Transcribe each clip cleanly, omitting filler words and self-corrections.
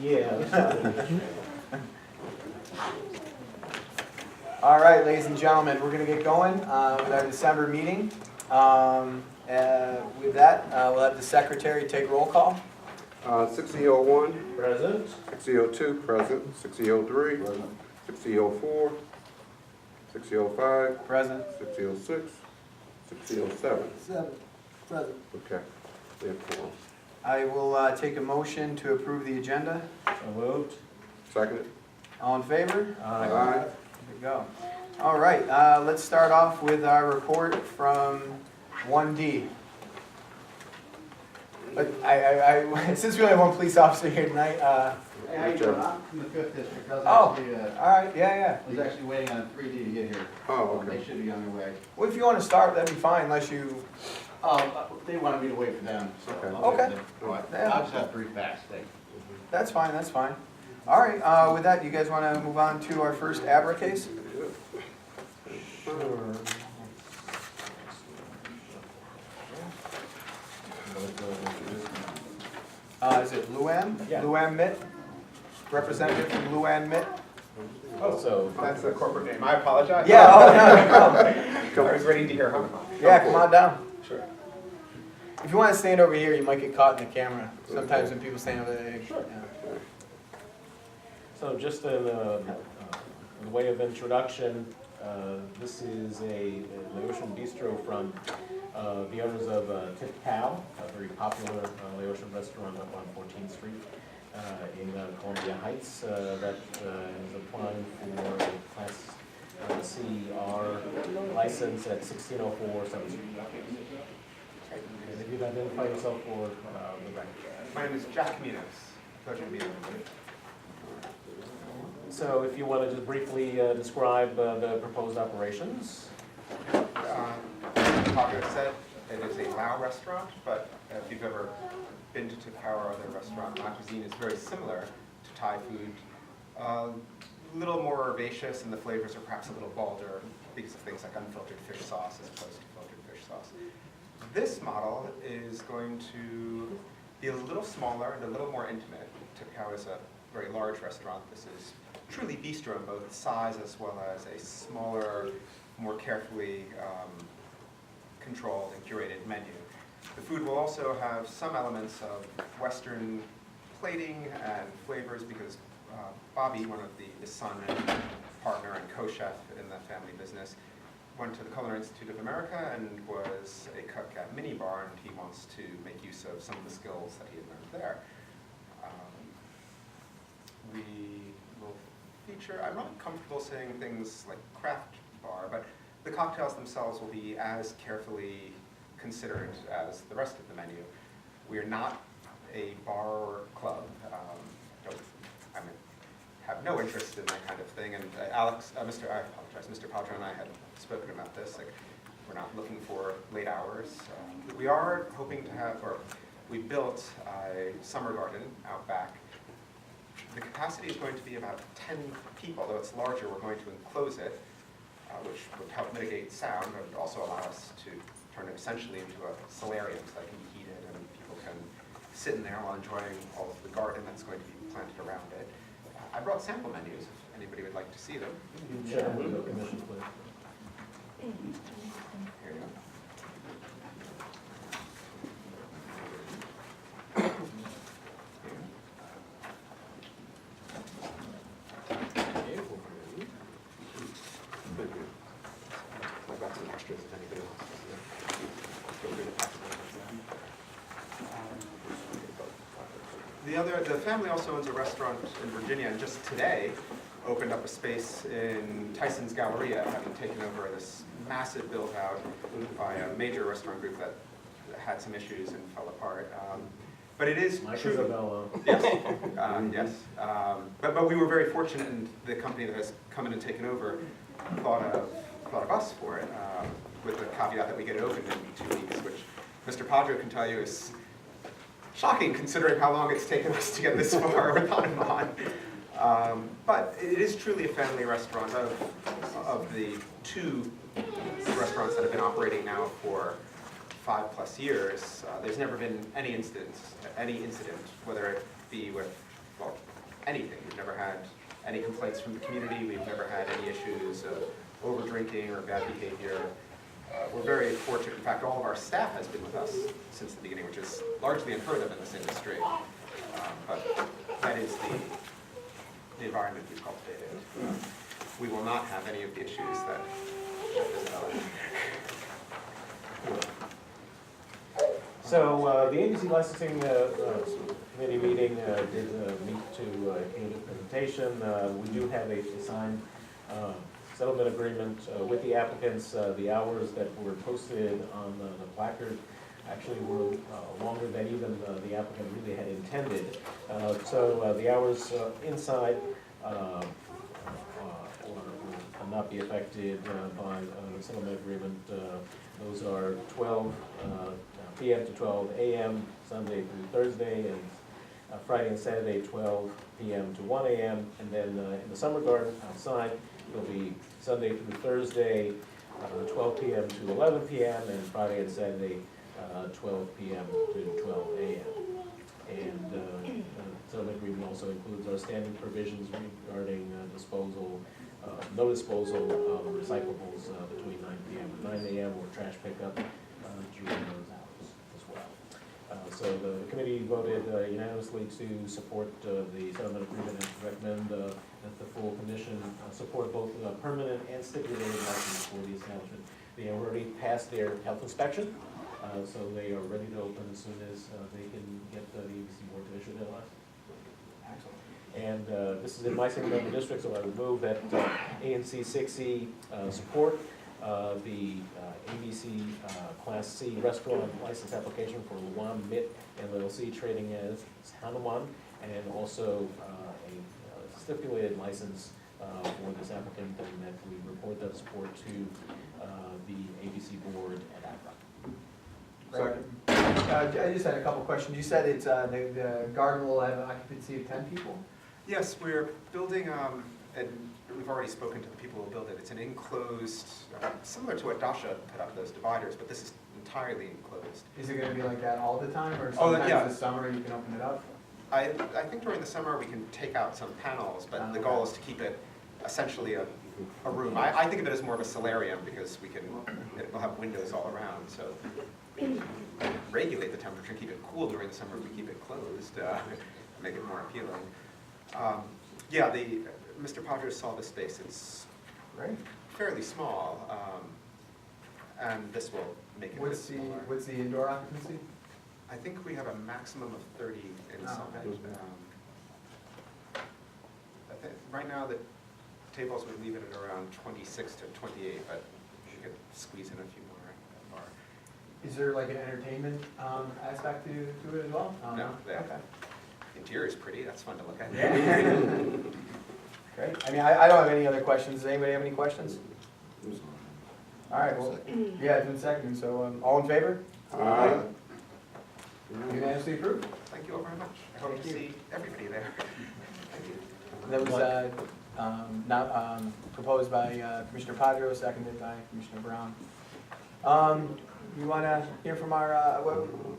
Yeah. All right, ladies and gentlemen, we're going to get going with our December meeting. With that, we'll have the secretary take roll call. 6E01, Present. 6E02, present, 6E03, 6E04, 6E05, Present. 6E06, 6E07. Present. Okay, we have four. I will take a motion to approve the agenda. So moved. Second? All in favor? Aye. There we go. All right, let's start off with our report from 1D. But since we only have one police officer here tonight, Hey, how you doing? I'm from the 5th District. I was oh, actually, all right, yeah. I was actually waiting on 3D to get here. Oh, okay. They should be on their way. Well, if you want to start, that'd be fine, unless you, They wanted me to wait for them, so Okay. I'll wait for Okay. them. All right. Yeah. I'll just have brief facts, thanks. that's fine. All right, with that, you guys want to move on to our first ABRA case? Sure. Is it Luann? Yeah. Luann Mitt? Representative from Luann Mitt? Oh, so that's the corporate name. I apologize. Yeah, oh, no, I was waiting to hear Hong Kong. yeah, come on down. Sure. If you want to stand over here, you might get caught in the camera. Sometimes when people stand over there. Sure. Yeah. So just in the way of introduction, this is a Laotian bistro from the owners of Tip Cow, a very popular Laotian restaurant up on 14th Street in Columbia Heights that is applying for a Class CR license at 1604 7th Street. And if you'd identify yourself for the record. My name is Jack Minos. Pleasure to meet you. So if you want to just briefly describe the proposed operations. Paco said it is a Lao restaurant, but if you've ever been to Tip Cow or other restaurant, my cuisine is very similar to Thai food. A little more herbaceous, and the flavors are perhaps a little bolder because of things like unfiltered fish sauce as opposed to filtered fish sauce. This model is going to be a little smaller and a little more intimate. Tip Cow is a very large restaurant. This is truly bistro in both size as well as a smaller, more carefully controlled and curated menu. The food will also have some elements of Western plating and flavors because Bobby, one of the son and partner and co-chef in the family business, went to the Culinary Institute of America and was a cook at Mini Bar, and he wants to make use of some of the skills that he had learned there. We will feature, I'm not comfortable saying things like craft bar, but the cocktails themselves will be as carefully considered as the rest of the menu. We are not a bar or club. I have no interest in that kind of thing. And Mr. Padre and I had spoken about this. Like, we're not looking for late hours. We are hoping to have, or we built a summer garden out back. The capacity is going to be about 10 people. Though it's larger, we're going to enclose it, which would help mitigate sound, but also allow us to turn it essentially into a solarium so that it can be heated and people can sit in there while enjoying all of the garden that's going to be planted around it. I brought sample menus if anybody would like to see them. Share with the commission, please. Here you go. Thank you. I've got some extras if anybody wants to see them. Feel free to pass them on. The family also owns a restaurant in Virginia, and just today opened up a space in Tyson's Galleria, having taken over this massive build-out by a major restaurant group that had some issues and fell apart. But it is Mike true. Isabella. Yes, yes. But we were very fortunate, and the company that has come in and taken over thought of us for it, with the caveat that we get it open in 2 weeks, which Mr. Padre can tell you is shocking considering how long it's taken us to get this far with Hanuman. But it is truly a family restaurant. Of the 2 restaurants that have been operating now for 5+ years, there's never been any incident, whether it be with anything. We've never had any complaints from the community. We've never had any issues of over drinking or bad behavior. We're very fortunate. In fact, all of our staff has been with us since the beginning, which is largely unheard of in this industry. But that is the environment we've cultivated. We will not have any of the issues that So the ABC licensing committee meeting did meet to include a presentation. We do have a signed settlement agreement with the applicants. The hours that were posted on the placard actually were longer than even the applicant really had intended. So the hours inside will not be affected by the settlement agreement. Those are 12 p.m. to 12 a.m. Sunday through Thursday, and Friday and Saturday 12 p.m. to 1 a.m. And then in the summer garden outside, it'll be Sunday through Thursday 12 p.m. to 11 p.m. and Friday and Saturday 12 p.m. to 12 a.m. And the settlement agreement also includes our standing provisions regarding disposal, no disposal of recyclables between 9 p.m. and 9 a.m. or trash pickup during those hours as well. So the committee voted unanimously to support the settlement agreement and to recommend that the full commission support both permanent and stipulated licenses for the establishment. They already passed their health inspection, so they are ready to open as soon as they can get the ABC board to issue their license. Excellent. And this is in my single member district, so I would move that ANC6E support the ABC Class C restaurant license application for Luan Mit LLC trading as Hanuman, and also a stipulated license for this applicant, and that we report that support to the ABC board at APRA. I just had a couple questions. You said it's, the garden will have an occupancy of 10 people? Yes, we're building, and we've already spoken to the people who build it. It's an enclosed, similar to what Dasha put up, those dividers, but this is entirely enclosed. Is it gonna be like that all the time, or Oh, sometimes yeah. this summer you can open it up? I think during the summer we can take out some panels, but the goal is to keep it essentially a room. I think of it as more of a solarium because we'll have windows all around, so we can regulate the temperature, keep it cool during the summer if we keep it closed, make it more appealing. Yeah, Mr. Padres saw the space. It's Great. fairly small, and this will make it a bit smaller. What's the indoor occupancy? I think we have a maximum of 30 inside. Oh, okay. I think right now the tables would leave it at around 26 to 28, but you could squeeze in a few more at the bar. Is there like an entertainment aspect to it as well? No, Okay. The interior is pretty. That's fun to look at. Yeah. Great. I mean, I don't have any other questions. Does anybody have any questions? All right, well, yeah, it's been seconded, so all in favor? Aye. Unanimously approved. Thank you all very much. I hope Thank to you. see everybody there. Thank you. That was not proposed by Commissioner Padro, seconded by Commissioner Brown. You want to hear from our,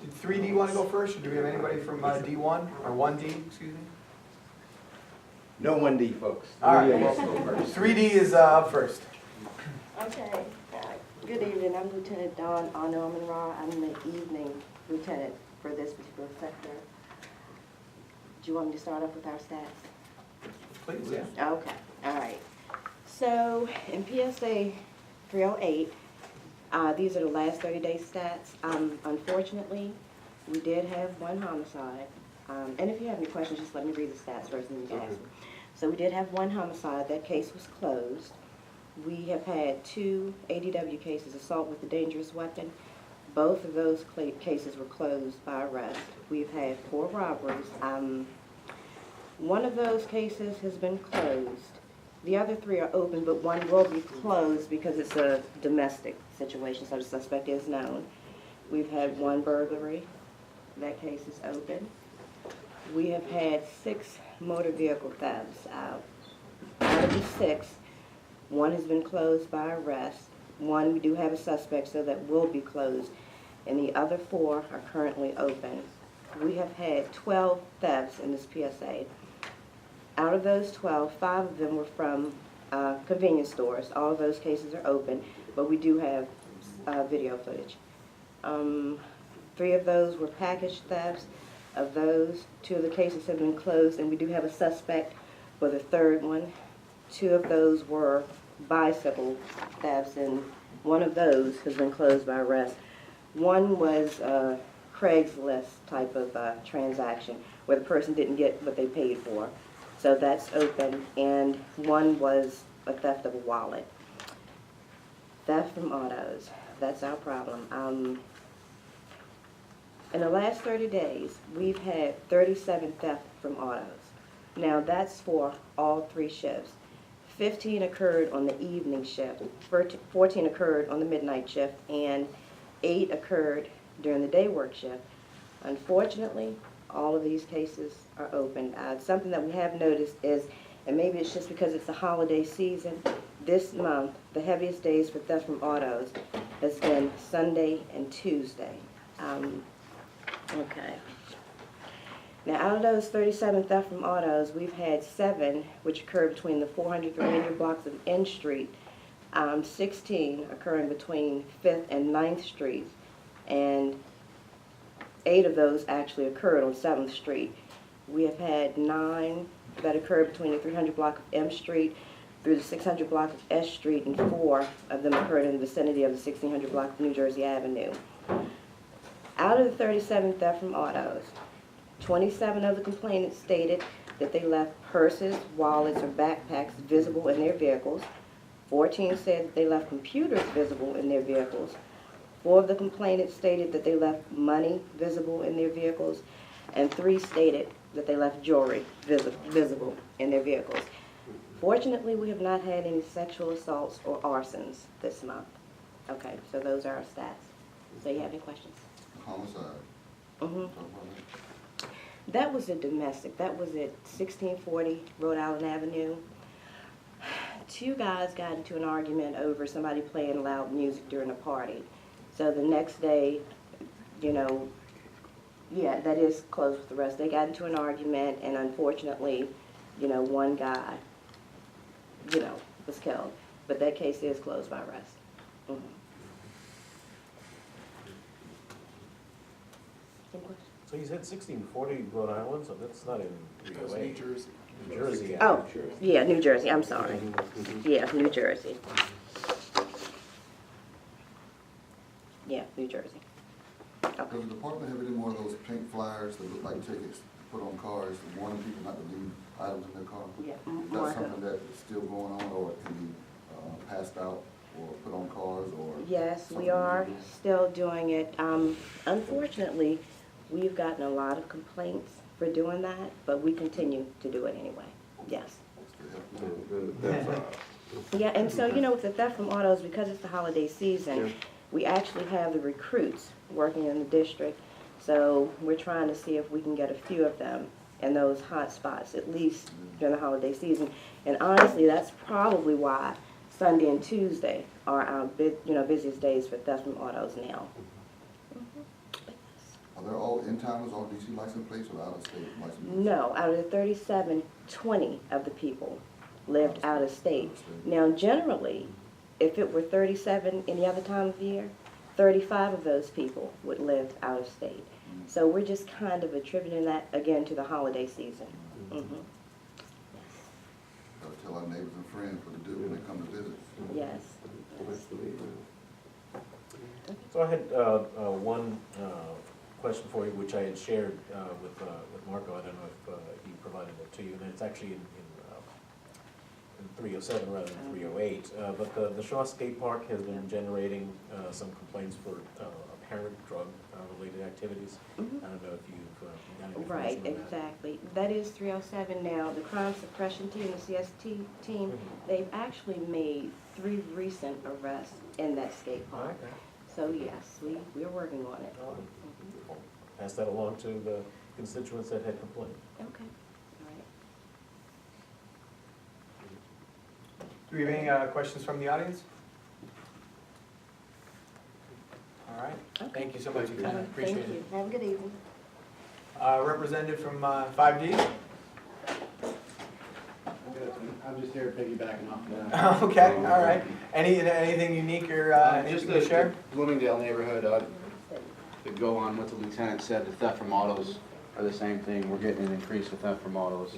did 3D want to go first, or do we have anybody from D1, or 1D, excuse me? No 1D, folks. All right, 3D well, is still first. 3D is up first. Okay, good evening, I'm Lieutenant Dawn Norman-Raw. I'm the evening lieutenant for this particular sector. Do you want me to start off with our stats? Please, yeah. Okay, all right. So in PSA 308, these are the last 30-day stats. Unfortunately, we did have one homicide. And if you have any questions, just let me read the stats first and then you can ask me. So we did have one homicide. That case was closed. We have had 2 ADW cases, assault with a dangerous weapon. Both of those cases were closed by arrest. We've had 4 robberies. One of those cases has been closed. The other 3 are open, but one will be closed because it's a domestic situation, so the suspect is known. We've had 1 burglary. That case is open. We have had 6 motor vehicle thefts. Out of the 6, 1 has been closed by arrest. 1, we do have a suspect, so that will be closed. And the other 4 are currently open. We have had 12 thefts in this PSA. Out of those 12, 5 of them were from convenience stores. All of those cases are open, but we do have video footage. 3 of those were package thefts. Of those, 2 of the cases have been closed, and we do have a suspect for the 3rd one. 2 of those were bicycle thefts, and 1 of those has been closed by arrest. 1 was a Craigslist type of transaction where the person didn't get what they paid for. So that's open, and 1 was a theft of a wallet. Theft from autos, that's our problem. In the last 30 days, we've had 37 thefts from autos. Now that's for all 3 shifts. 15 occurred on the evening shift, 14 occurred on the midnight shift, and 8 occurred during the day work shift. Unfortunately, all of these cases are open. Something that we have noticed is, and maybe it's just because it's the holiday season, this month, the heaviest days for theft from autos has been Sunday and Tuesday. Okay. Now, out of those 37 theft from autos, we've had 7, which occurred between the 400 remainder blocks of N Street, 16 occurring between 5th and 9th Streets, and 8 of those actually occurred on 7th Street. We have had 9 that occurred between the 300 block of M Street through the 600 block of S Street, and 4 of them occurred in the vicinity of the 1600 block of New Jersey Avenue. Out of the 37 theft from autos, 27 of the complainants stated that they left purses, wallets, or backpacks visible in their vehicles. 14 said that they left computers visible in their vehicles. 4 of the complainants stated that they left money visible in their vehicles, and 3 stated that they left jewelry visible in their vehicles. Fortunately, we have not had any sexual assaults or arsons this month. Okay, so those are our stats. So you have any questions? Homicide. Mm-hmm. Talk about that. That was a domestic. That was at 1640 Rhode Island Avenue. 2 guys got into an argument over somebody playing loud music during a party. So the next day, you know, yeah, that is close with the rest. They got into an argument, and unfortunately, you know, 1 guy, you know, was killed. But that case is closed by arrest. Mm-hmm. Any questions? So you said 1640 Rhode Island, so that's not in 308. New Jersey. New Jersey. Yeah. Oh, yeah, New Jersey, I'm sorry. Yeah, New Jersey. Yeah, New Jersey. Does the department have any more of those pink flyers that look like tickets put on cars, warning people not to leave items in their car? Yeah, Is that Marco. something that is still going on, or it can be passed out or put on cars, or? Yes, we something are you do? still doing it. Unfortunately, we've gotten a lot of complaints for doing that, but we continue to do it anyway. Yes. Yeah, and so, you know, with the theft from autos, because it's the holiday season, we actually have the recruits working in the district. So we're trying to see if we can get a few of them in those hot spots, at least during the holiday season. And honestly, that's probably why Sunday and Tuesday are our busiest days for theft from autos now. Are they all in-towners, all DC license plates, or out-of-state license plates? No, out of the 37, 20 of the people lived out of state. Now, generally, if it were 37 any other time of year, 35 of those people would live out of state. So we're just kind of attributing that, again, to the holiday season. Mm-hmm. Gotta tell our neighbors and friends what to do when they come to visit. Yes. So I had one question for you, which I had shared with Marco. I don't know if he provided it to you, and it's actually in 307 rather than 308. But the Shaw Skate Park has been generating some complaints for apparent drug-related activities. Mhm. I don't know if you've got any Right, information on that. exactly. That is 307 now. The crime suppression team, the CST team, Mhm. they've actually made 3 recent arrests in that skate park. Okay. So yes, we're working on it. I'll pass that along to the constituents that had complained. Okay, all right. Do we have any questions from the audience? All right, Okay. thank you so much, All Lieutenant, right, appreciate Thank it. you. Have a good evening. Representative from 5D? I'm just here piggybacking off of that. Okay, all right. Anything unique or Just anything to share? the Bloomingdale neighborhood, to go on what the lieutenant said, the theft from autos are the same thing. We're getting an increase with theft from autos.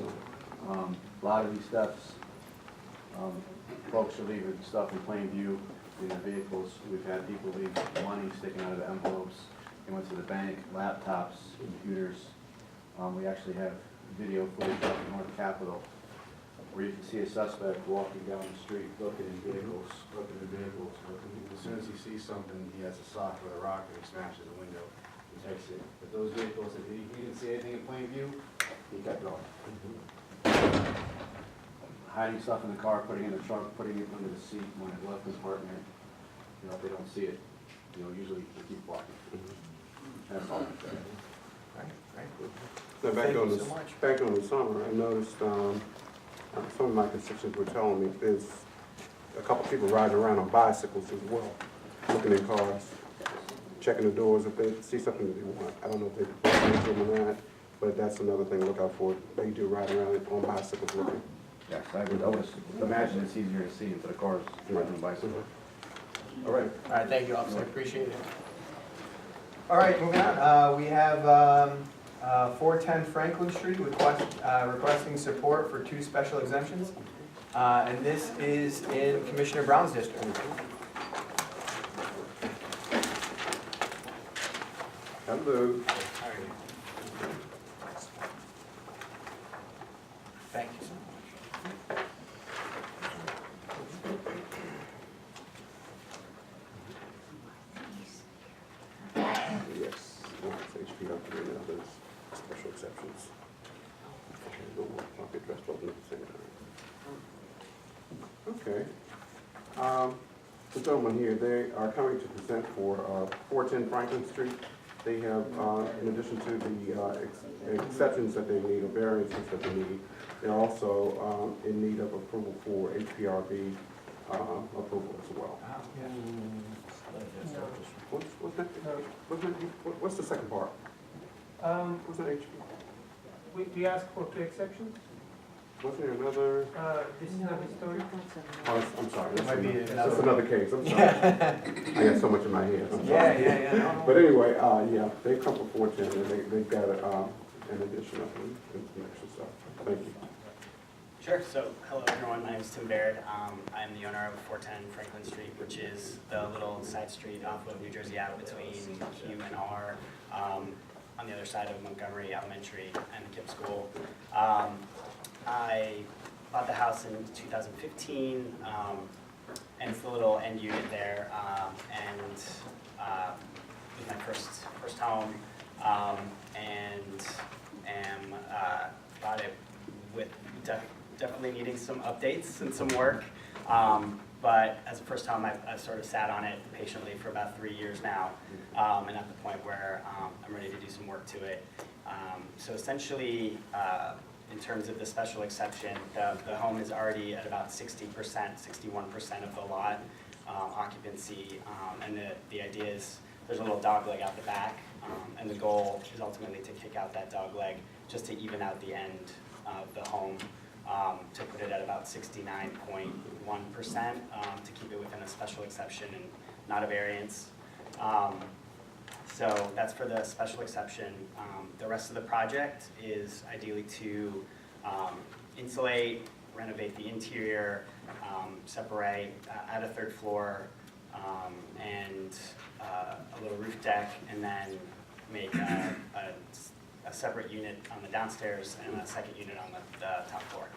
A lot of these thefts, folks are leaving stuff in plain view in their vehicles. We've had people leave money sticking out of envelopes. They went to the bank, laptops, computers. We actually have video footage up in North Capitol where you can see a suspect walking down the street, looking in vehicles. As soon as he sees something, he has a sock with a rock and he smashes the window. He takes it. But those vehicles, if he didn't see anything in plain view, he kept going. Hiding stuff in the car, putting it in the trunk, putting it under the seat when it left his partner. You know, if they don't see it, you know, usually they keep walking. That's all I'm saying. Now, Thank you so much. back on the summer, I noticed, some of my constituents were telling me there's a couple people riding around on bicycles as well, looking in cars, checking the doors if they see something that they want. I don't know if they put them or not, but that's another thing to look out for. They do ride around on bicycles looking. Yes, I would imagine it's easier to see into the cars riding a bicycle. All right. All right, thank you, officer, appreciate it. All right, moving on, we have 410 Franklin Street requesting support for 2 special exemptions. And this is in Commissioner Brown's district. Hello. Thank you so much. Yes, it's HP up there now, there's special exceptions. I'll get dressed up at the same time. Okay. The gentlemen here, they are coming to present for 410 Franklin Street. They have, in addition to the exceptions that they need, or variances that they need, they're also in need of approval for HPRB approval as well. What's the second part? What's the HP? We asked for 2 exceptions. Wasn't there another? This is another story. Oh, I'm sorry. It might be That's another case. I'm sorry. I got so much in my head. I'm sorry. Yeah. No. But anyway, yeah, they come for 410 and they've got an addition of them and some extra stuff. Thank you. Sure. So, hello everyone. My name is Tim Baird. I'm the owner of 410 Franklin Street, which is the little side street off of New Jersey Ave between Q and R, on the other side of Montgomery Elementary and the KIPP School. I bought the house in 2015, and it's the little end unit there, and it was my first home, and bought it with definitely needing some updates and some work. But as a first time, I've sort of sat on it patiently for about 3 years now, and at the point where I'm ready to do some work to it. So essentially, in terms of the special exception, the home is already at about 60%, 61% of the lot occupancy, and the idea is there's a little dog leg out the back, and the goal is ultimately to kick out that dog leg just to even out the end of the home, to put it at about 69.1%, to keep it within a special exception and not a variance. So that's for the special exception. The rest of the project is ideally to insulate, renovate the interior, separate, add a 3rd floor, and a little roof deck, and then make a separate unit on the downstairs and a second unit on the top floor.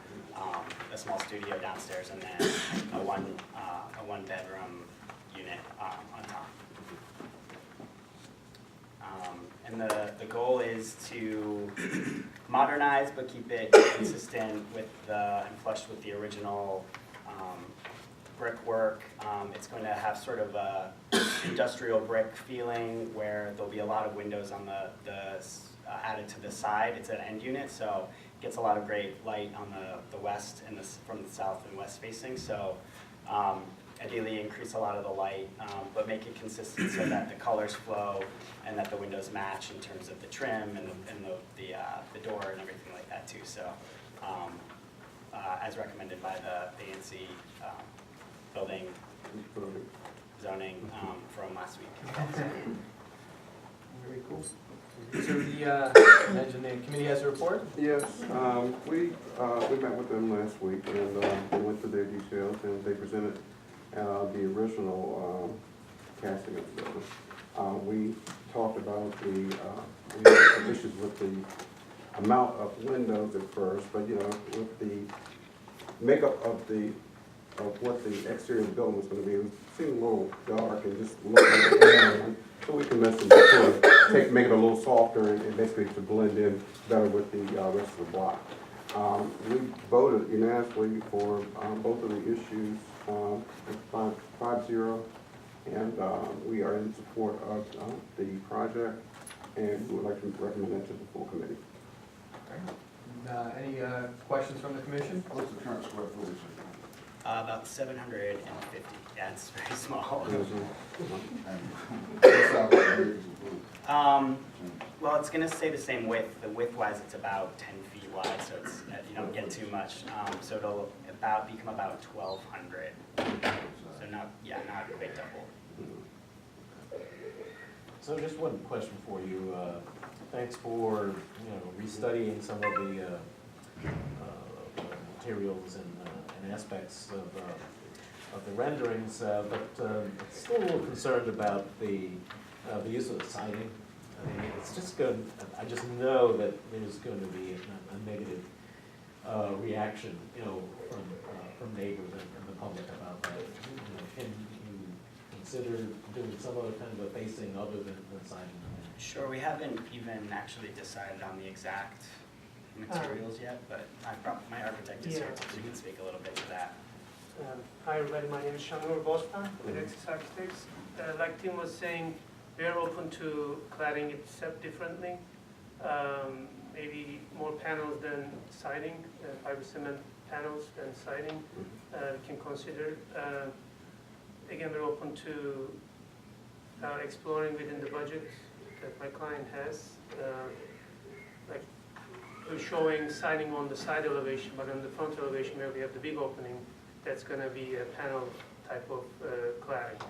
A small studio downstairs, and then a one bedroom unit on top. And the goal is to modernize but keep it consistent with and flush with the original brickwork. It's going to have sort of a industrial brick feeling where there'll be a lot of windows on the added to the side. It's an end unit, so it gets a lot of great light on the west and from the south and west facing. So ideally increase a lot of the light, but make it consistent so that the colors flow and that the windows match in terms of the trim and the door and everything like that too. So as recommended by the ANC building zoning from last week. Very cool. So imagine the committee has a report? Yes, we met with them last week and they went through their details and they presented the original casting of the building. We talked about we had some issues with the amount of windows at first, but you know, with the makeup of what the exterior of the building was going to be, it seemed a little dark and just looking. So we can mess them sort of make it a little softer and basically to blend in better with the rest of the block. We voted unanimously for both of the issues, 5-0, and we are in support of the project, and we would like to recommend it to the full committee. Any questions from the commission? What's the current square footage? About 750. Yeah, it's very small. And what's out there is included? Well, it's going to stay the same width. The width-wise, it's about 10 feet wide, so it's you don't get too much. So it'll become about 1,200. So not quite double. So just one question for you. Thanks for, restudying some of the materials and aspects of the renderings, but still a little concerned about the use of the siding. I mean, it's just going. I just know that there's going to be a negative reaction, from neighbors and the public about that. Can you consider doing some other kind of a facing other than siding? Sure, we haven't even actually decided on the exact materials yet, but my architect is here, so he can speak a little bit to that. Hi everybody, my name is Shanur Bostan with ANC Architects. Like Tim was saying, we are open to cladding it differently. Maybe more panels than siding, fiber cement panels than siding, we can consider. Again, we're open to exploring within the budget that my client has. Like we're showing siding on the side elevation, but on the front elevation where we have the big opening, that's going to be a panel type of cladding.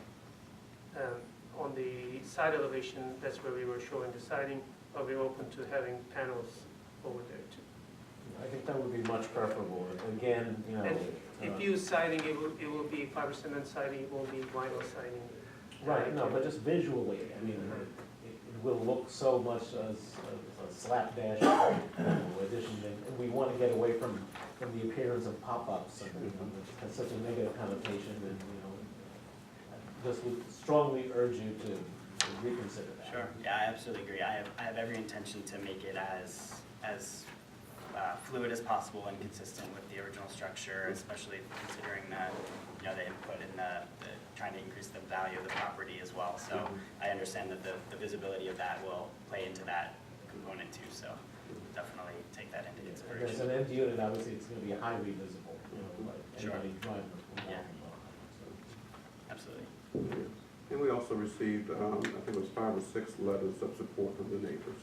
On the side elevation, that's where we were showing the siding, but we're open to having panels over there too. I think that would be much preferable. Again, And if you use siding, it will be fiber cement siding, it won't be vinyl siding. right, no, but just visually, I mean, it will look so much as a slapdash addition, and we want to get away from the appearance of pop-ups, and it has such a negative connotation, and just would strongly urge you to reconsider that. Sure. Yeah, I absolutely agree. I have every intention to make it as fluid as possible and consistent with the original structure, especially considering the input in the trying to increase the value of the property as well. So I understand that the visibility of that will play into that component too. So definitely take that into As consideration. an end unit, obviously, it's going to be highly visible, like Sure. anybody driving along. Yeah. Absolutely. And we also received, I think it was 5 or 6 letters of support from the neighbors.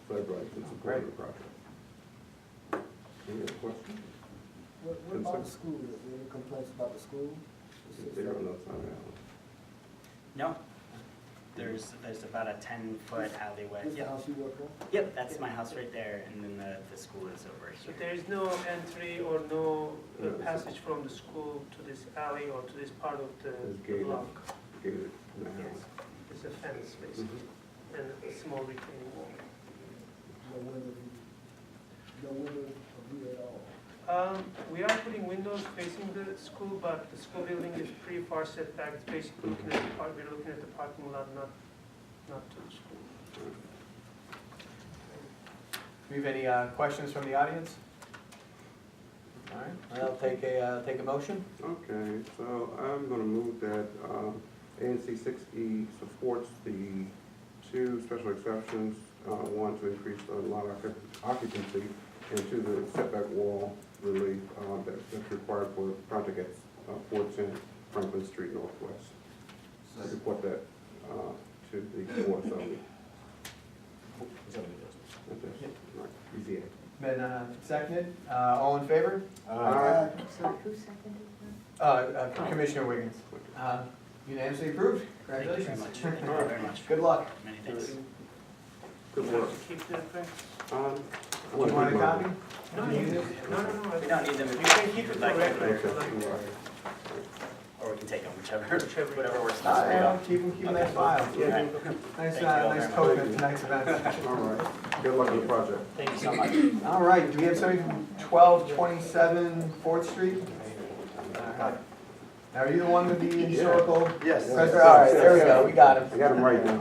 So everybody's in support of the project. Any other questions? What about the school? Is there any complaints about the school? They're on the other side of the alley. No. There's about a 10-foot alleyway. This is the Yep. house you work on? Yep, that's my house right there, and then the school is over So here. there is no entry or no passage from the school to this alley or to this part of It's the gated. block. Gated in the Yes, house. it's a fence basically, and a small retaining wall. No window view at all? We are putting windows facing the school, but the school building is pretty far set back. It's basically looking at the park, we're looking at the parking lot, not to the school. Do we have any questions from the audience? All right, I'll take a motion. Okay, so I'm going to move that ANC6E supports the 2 special exceptions, 1 to increase the lot occupancy, and 2 the setback wall relief that's required for the project at 410 Franklin Street Northwest. I report that to the board, so Is that what it is? that's it. Right, easy. Been seconded. All in favor? Aye. So who seconded Commissioner Wiggins. Unanimously approved. Thank you very Congratulations. much. Thank you very much. Good luck. Many thanks. Good work. Keep the prints? I Do you want a keep mine. copy? No, You you, need it? no. We don't need them. You can keep it Like, for record. Okay. or we can take them, whichever, Whichever. whatever works best for Yeah, you. keep them nice file. Yeah. Nice, Thank you all nice very token much. of tonight's event. All right. Good luck on the project. Thank you so much. All right, do we have somebody from 1227 4th Street? Now, are you the one with the historical? Yes. All right, there we go, we got him. I got them right now.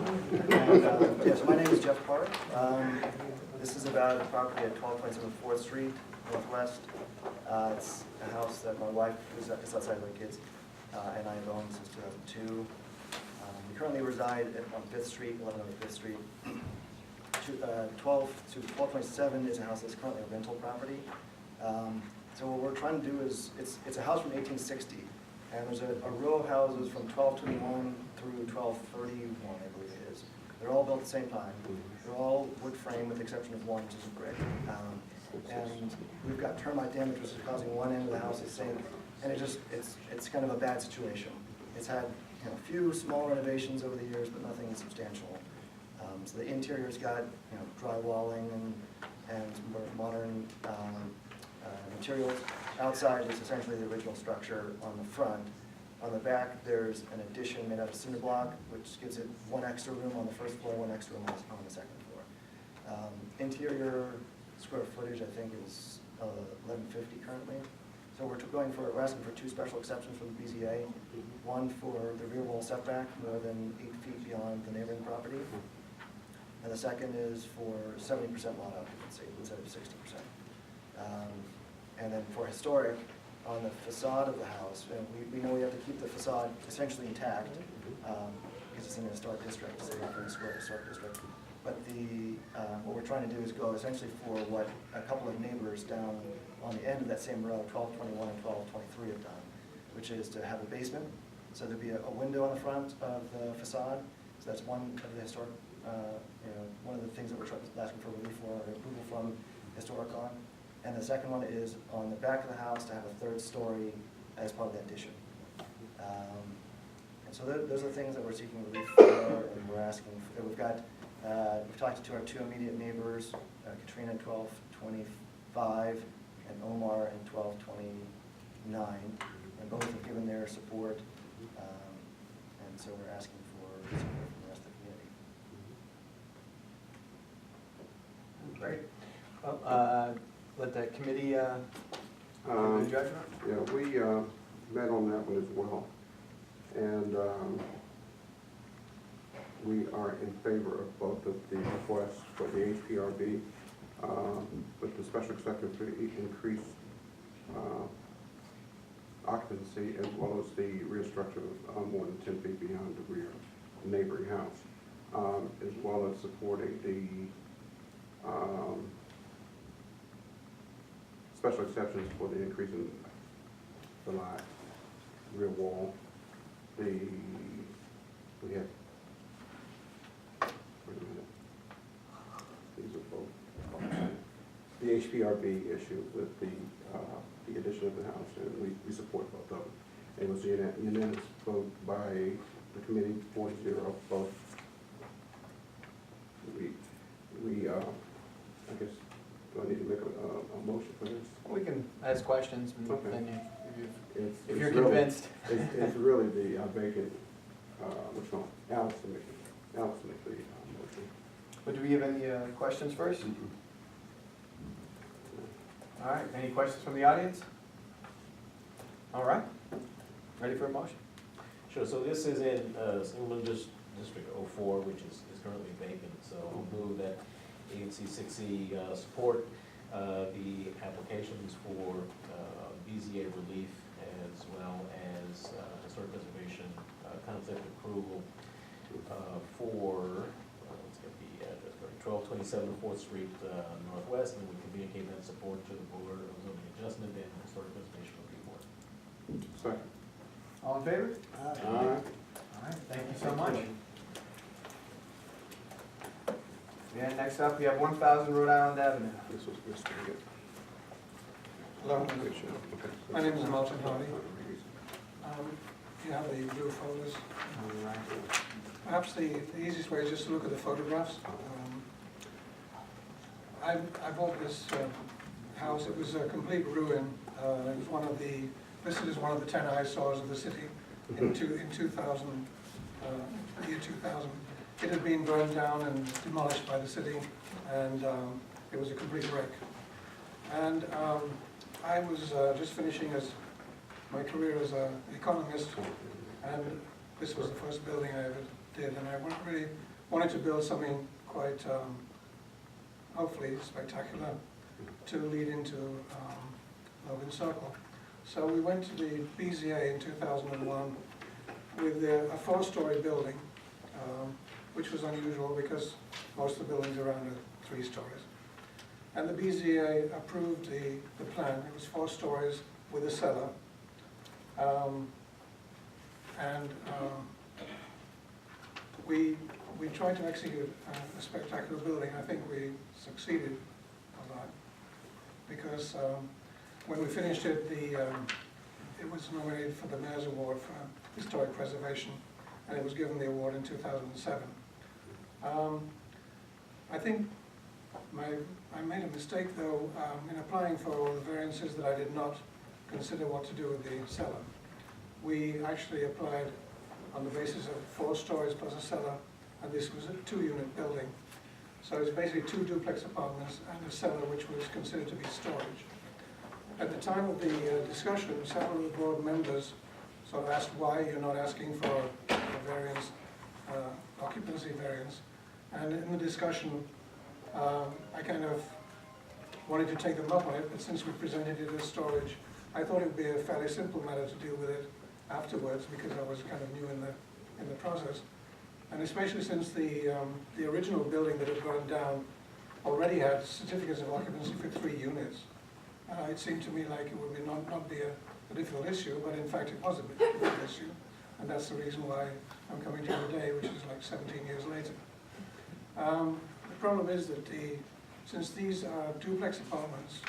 Yes, my name is Jeff Park. This is about a property at 1227 4th Street, Northwest. It's a house that my wife is outside with her kids, and I have owned since 2002. We currently reside on 5th Street, 1105 5th Street. 1227 is a house that's currently a rental property. So what we're trying to do is, it's a house from 1860, and there's a row of houses from 1221 through 1231, I believe it is. They're all built at the same time. They're all wood frame with the exception of one, which is brick. And we've got termite damage, which is causing one end of the house to sink, and it's kind of a bad situation. It's had a few small renovations over the years, but nothing substantial. So the interior's got drywalling and more modern materials. Outside is essentially the original structure on the front. On the back, there's an addition made out of cinder block, which gives it one extra room on the first floor, one extra room on the second floor. Interior square footage, I think, is 1150 currently. So we're asking for two special exceptions from the BZA. One for the rear wall setback, more than 8 feet beyond the neighboring property. And the second is for 70% lot occupancy instead of 60%. And then for historic, on the facade of the house, and we know we have to keep the facade essentially intact, because it's in a historic district, it's a square historic district. But what we're trying to do is go essentially for what a couple of neighbors down on the end of that same row, 1221 and 1223 have done, which is to have a basement. So there'd be a window on the front of the facade. So that's one of the historic, one of the things that we're asking for relief for, or approval from historic on. And the second one is on the back of the house to have a third story as part of the addition. And so those are the things that we're seeking relief for, and we're asking. We've talked to our two immediate neighbors, Katrina in 1225 and Omar in 1229, and both have given their support. And so we're asking for support from the rest of the community. Great. Well, let the committee give the judgment. Yeah, we met on that one as well. And we are in favor of both of the requests for the HPRB, with the special exception for increased occupancy, as well as the rear structure of more than 10 feet beyond the rear neighboring house, as well as supporting the special exceptions for the increase in the lot, rear wall. We have, wait a minute, these are both, the HPRB issue with the addition of the house, and we support both of them. It was a unanimous vote by the committee, 4-0, both. I guess, do I need to make a motion for this? We can ask questions, and Okay. then It's if you're really- convinced. It's really the vacant, which one, Alex to make the motion. But do we have any questions first? All right, any questions from the audience? All right, ready for a motion? Sure, so this is in Single District 04, which is currently vacant, so I'll move that ANC6E support the applications for BZA relief, as well as historic preservation concept approval for, let's get the address correct, 1227 4th Street Northwest, and we communicate that support to the Board of Zoning Adjustment and Historic Preservation Review Board. Second. All in favor? Aye. All right, thank you so much. And next up, we have 1,000 Rhode Island Avenue. This was Mr. Higgins. Hello, Good show. Okay. my name is Martin Hardy. You have the blue folders. Perhaps the easiest way is just to look at the photographs. I bought this house, it was a complete ruin. It was one of the, listed as one of the 10 eyesores of the city in 2000, year 2000. It had been burned down and demolished by the city, and it was a complete wreck. And I was just finishing my career as an economist, and this was the first building I ever did, and I really wanted to build something quite, hopefully, spectacular to lead into Logan Circle. So we went to the BZA in 2001 with a 4-story building, which was unusual because most of the buildings around are 3 stories. And the BZA approved the plan. It was 4 stories with a cellar. We tried to execute a spectacular building. I think we succeeded a lot because when we finished it, it was nominated for the Mayor's Award for Historic Preservation, and it was given the award in 2007. I think I made a mistake, though, in applying for all the variances that I did not consider what to do with the cellar. We actually applied on the basis of 4 stories plus a cellar, and this was a 2-unit building. So it's basically 2 duplex apartments and a cellar, which was considered to be storage. At the time of the discussion, several of the board members sort of asked why you're not asking for a variance, occupancy variance. And in the discussion, I kind of wanted to take them up on it, but since we presented it as storage, I thought it would be a fairly simple matter to deal with it afterwards, because I was kind of new in the process. And especially since the original building that had burned down already had certificates of occupancy for 3 units. It seemed to me like it would not be a difficult issue, but in fact it was a bit difficult issue. And that's the reason why I'm coming to today, which is like 17 years later. The problem is that since these are duplex apartments,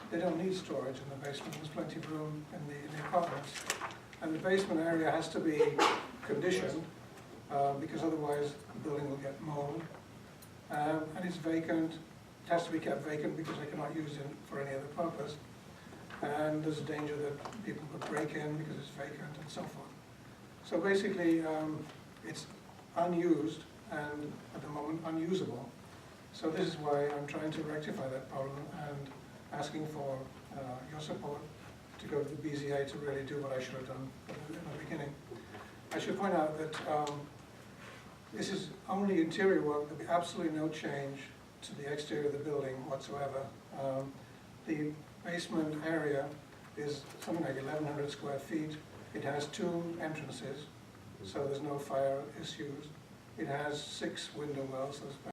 they don't need storage in the basement. There's plenty of room in the apartments. And the basement area has to be conditioned because otherwise the building will get mold. And it's vacant. It has to be kept vacant because they cannot use it for any other purpose. And there's a danger that people could break in because it's vacant and so forth. So basically, it's unused and at the moment unusable. So this is why I'm trying to rectify that problem and asking for your support to go to the BZA to really do what I should have done in the beginning. I should point out that this is only interior work. There'll be absolutely no change to the exterior of the building whatsoever. The basement area is something like 1,100 square feet. It has 2 entrances, so there's no fire issues. It has 6 window wells.